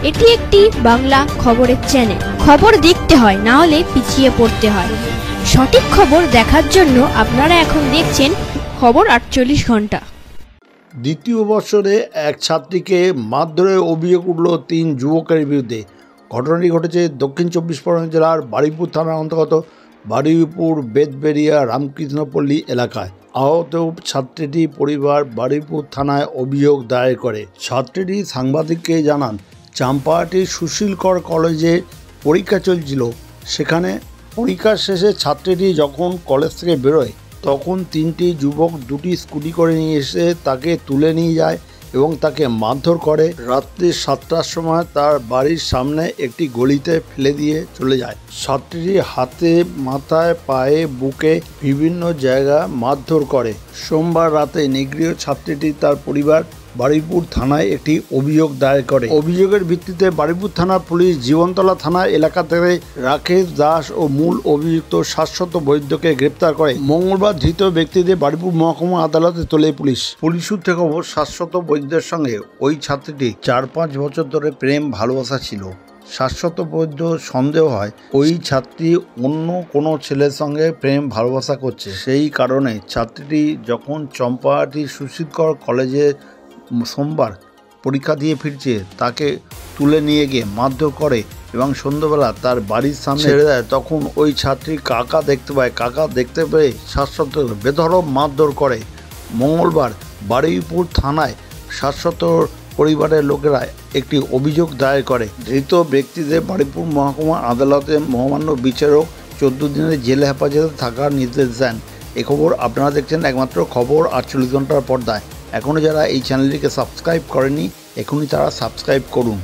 এটি একটি বাংলা খবরের চ্যানেল। খবর দেখতে হয়, না হলে পিছিয়ে পড়তে হয়। সঠিক খবর দেখার জন্য আপনারা এখন দেখছেন খবর 48 ঘন্টা। দ্বিতীয় বছরে এক ছাত্রীকে মারধরের অভিযোগ উঠল 3 যুবকের বিরুদ্ধে। ঘটনাটি ঘটেছে দক্ষিণ 24 পরগনা জেলার বারুইপুর থানার অন্তর্গত বারুইপুর বেতবেড়িয়া রামকৃষ্ণপল্লী এলাকায়। আহত ছাত্রীটি পরিবার বারুইপুর থানায় অভিযোগ দায়ের করে। ছাত্রীটি সাংবাদিককে জানান, চাম্পাহাটির সুশীলকর কলেজে পরীক্ষা চলছিল। সেখানে পরীক্ষা শেষে ছাত্রীটি যখন কলেজ থেকে বেরোয় তখন 3টি যুবক 2টি স্কুটি করে নিয়ে এসে তাকে তুলে নিয়ে যায় এবং তাকে মারধর করে। রাত্রি 7টার সময় তার বাড়ির সামনে একটি গলিতে ফেলে দিয়ে চলে যায়। ছাত্রীটি হাতে, মাথায়, পায়ে, বুকে বিভিন্ন জায়গা মারধর করে। সোমবার রাতে নিগৃহীত ছাত্রীটি তার পরিবার বারুইপুর থানায় একটি অভিযোগ দায়ের করে। অভিযোগের ভিত্তিতে বারুইপুর থানার পুলিশ জীবনতলা থানা এলাকা থেকে রাকেশ দাস ও মূল অভিযুক্ত শাশ্বত বৈদ্যকে গ্রেপ্তার করে। মঙ্গলবার ধৃত ব্যক্তিদের বারুইপুর মহকুমা আদালতে তোলে পুলিশ। পুলিশ সূত্রে খবর, শাশ্বত বৈদ্যের সঙ্গে ওই ছাত্রীটি 4-5 বছর ধরে প্রেম ভালোবাসা ছিল। শাশ্বত বৈদ্য সন্দেহ হয় ওই ছাত্রী অন্য কোনো ছেলের সঙ্গে প্রেম ভালোবাসা করছে। সেই কারণে ছাত্রীটি যখন চম্পাহাটি সুশীলকর কলেজে সোমবার পরীক্ষা দিয়ে ফিরছে তাকে তুলে নিয়ে গিয়ে মারধর করে এবং সন্ধ্যাবেলা তার বাড়ির সামনে ছেড়ে দেয়। তখন ওই ছাত্রী কাকা দেখতে পায়। কাকা দেখতে পেয়ে শাশ্বত বেধড়ক মারধর করে। মঙ্গলবার বারুইপুর থানায় শাশ্বত পরিবারের লোকেরা একটি অভিযোগ দায়ের করে। ধৃত ব্যক্তিদের বারুইপুর মহকুমা আদালতে মহামান্য বিচারক 14 দিনের জেল হেফাজতে থাকার নির্দেশ দেন। এ খবর আপনারা দেখছেন একমাত্র খবর 48 ঘন্টার পর্দায়। এখনও যারা এই চ্যানেলটিকে সাবস্ক্রাইব করেনি এখনই তারা সাবস্ক্রাইব করুন।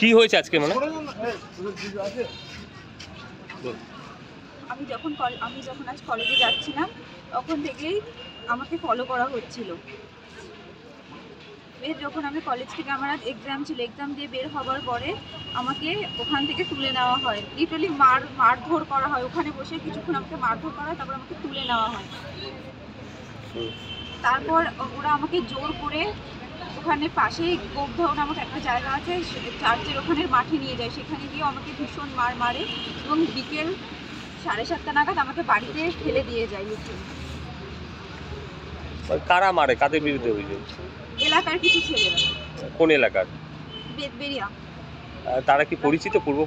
কি হয়েছে আজকে? মানে আমি যখন আজ কলেজে যাচ্ছিলাম তখন থেকেই আমাকে ফলো করা হচ্ছিল। যখন আমি কলেজ থেকে আমার আজ এক্সাম ছিল, এক্সাম দিয়ে বের হওয়ার পরে আমাকে ওখান থেকে তুলে নেওয়া হয়। লিটারালি মারধর করা হয়। ওখানে বসে কিছুক্ষণ আমাকে মারধর করা হয়, তারপর আমাকে তুলে নেওয়া হয়। তারপর ওরা আমাকে জোর করে ওখানে পাশেই গোপধাও নামক একটা জায়গা আছে, চার্চের ওখানে মাঠে নিয়ে যায়। সেখানে গিয়ে আমাকে ভীষণ মারে এবং বিকেল 7:30 নাগাদ আমাকে বাড়িতে ফেলে দিয়ে যায়। কারা মারে? কাদের বিরুদ্ধে অভিযোগ? এলাকার কিছু ছেলেরা। কোন এলাকার? বেতবেড়িয়া। তারা কি পরিচিত? পূর্ব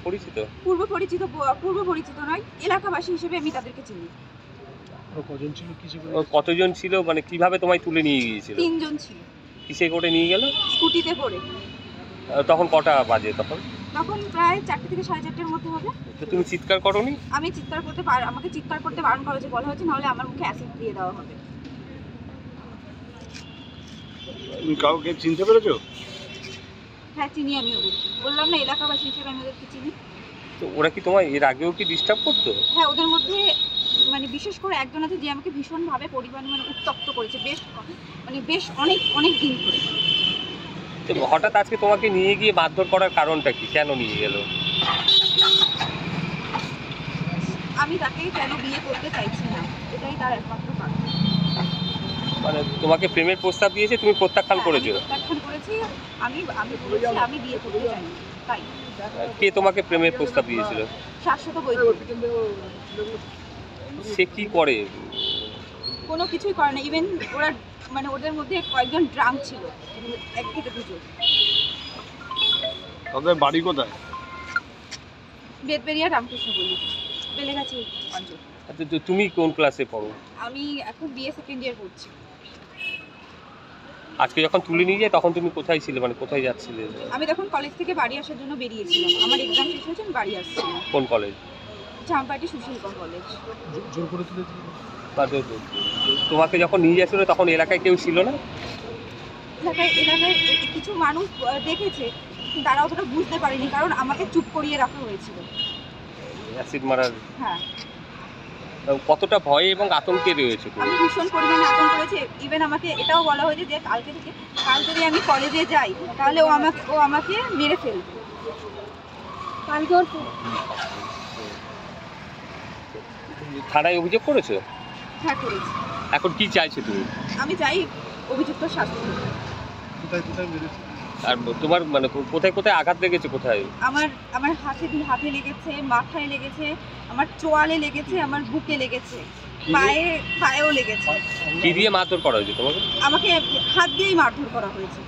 পরিচিত নয়, এলাকাবাসী হিসেবে আমি তাদেরকে চিনি। কতজন ছিল? মানে কিভাবে তোমায় তুলে নিয়ে গিয়েছিল? 3 জন ছিল। কিসে করে নিয়ে গেল? স্কুটিতে করে। তখন কটা বাজে? তখন প্রায় 4টে থেকে 4:30-এর মধ্যে হবে। তো তুমি চিৎকার করোনি? আমি চিৎকার করতে আমাকে চিৎকার করতে বারণ করা হয়েছে, বলা হয়েছে নাহলে আমার মুখে অ্যাসিড দিয়ে দেওয়া হবে। তুমি কাউকে চিনতে পেরেছো? হ্যাঁ, চিনি আমি ওদেরকে। বললাম না, এলাকাবাসী হিসেবে আমি ওদেরকে চিনি। তো ওরা কি তোমায় এর আগেও কি ডিস্টার্ব করতো? হ্যাঁ, ওদের মধ্যে মানে বিশেষ করে একজন আছে যে আমাকে ভীষণভাবে উত্তপ্ত করেছে বেশ অনেক দিন ধরে। তো হঠাৎ আজকে তোমাকে নিয়ে গিয়ে মারধর করার কারণটা কি? কেন নিয়ে গেল? আমি তাকে কেন বিয়ে করতে চাইছি না, এটাই তার একমাত্র কারণ। মানে তোমাকে প্রেমের প্রস্তাব দিয়েছে, তুমি প্রত্যাখ্যান করেছো? প্রত্যাখ্যান করেছি। আমি বলেছি আমি বিয়ে করতে চাই না। তাই। কে তোমাকে প্রেমের প্রস্তাব দিয়েছিল? শাশ্বত বৈদ্য। সে কি করে? কোনো কিছুই করে না। ইভেন ওদের মধ্যে কয়েকজন ড্রাঙ্ক ছিল, 1 থেকে 2 জন। তাদের বাড়ি কোথায়? বেতবেড়িয়া রামকৃষ্ণপল্লী, বেলেগাছি অঞ্চল। আচ্ছা, তুমি কোন ক্লাসে পড়ো? আমি এখন বিএ সেকেন্ড ইয়ার পড়ছি। আজকে যখন তুলে নিয়ে যায় তখন তুমি কোথায় ছিলে? মানে কোথায় যাচ্ছিলে? আমি তখন কলেজ থেকে বাড়ি আসার জন্য বেরিয়েছিলাম। আমার এক্সাম শেষ হয়েছে, আমি বাড়ি আসছিলাম। কোন কলেজ? চাম্পাহাটি সুশীলকর কলেজ। জোর করে তুলেছিল? তোমাকে যখন নিয়ে যাচ্ছিল তখন এলাকায় কেউ ছিল না? এলাকায় কিছু মানুষ দেখেছে, তারা অতটা বুঝতে পারেনি, কারণ আমাকে চুপ করিয়ে রাখা হয়েছিল। অ্যাসিড মারার? হ্যাঁ। কতটা ভয়ে এবং আতঙ্কে রয়েছে? আমি ভীষণ পরিমাণে আতঙ্ক রয়েছে। ইভেন আমাকে এটাও বলা হয়েছে যে কাল যদি আমি কলেজে যাই তাহলে ও আমাকে মেরে ফেলবে। কালকে ওর থানায় অভিযোগ করেছো? হ্যাঁ, করেছি। এখন কি চাইছো তুমি? আমি চাই অভিযুক্ত শাস্তি হোক। আর তোমার মানে কোথায় কোথায় আঘাত লেগেছে, কোথায়? আমার হাতে লেগেছে, মাথায় লেগেছে, আমার চোয়ালে লেগেছে, আমার বুকে লেগেছে, পায়েও লেগেছে। কি দিয়ে মারধর করা হয়েছে তোমাকে? আমাকে হাত দিয়েই মারধর করা হয়েছে।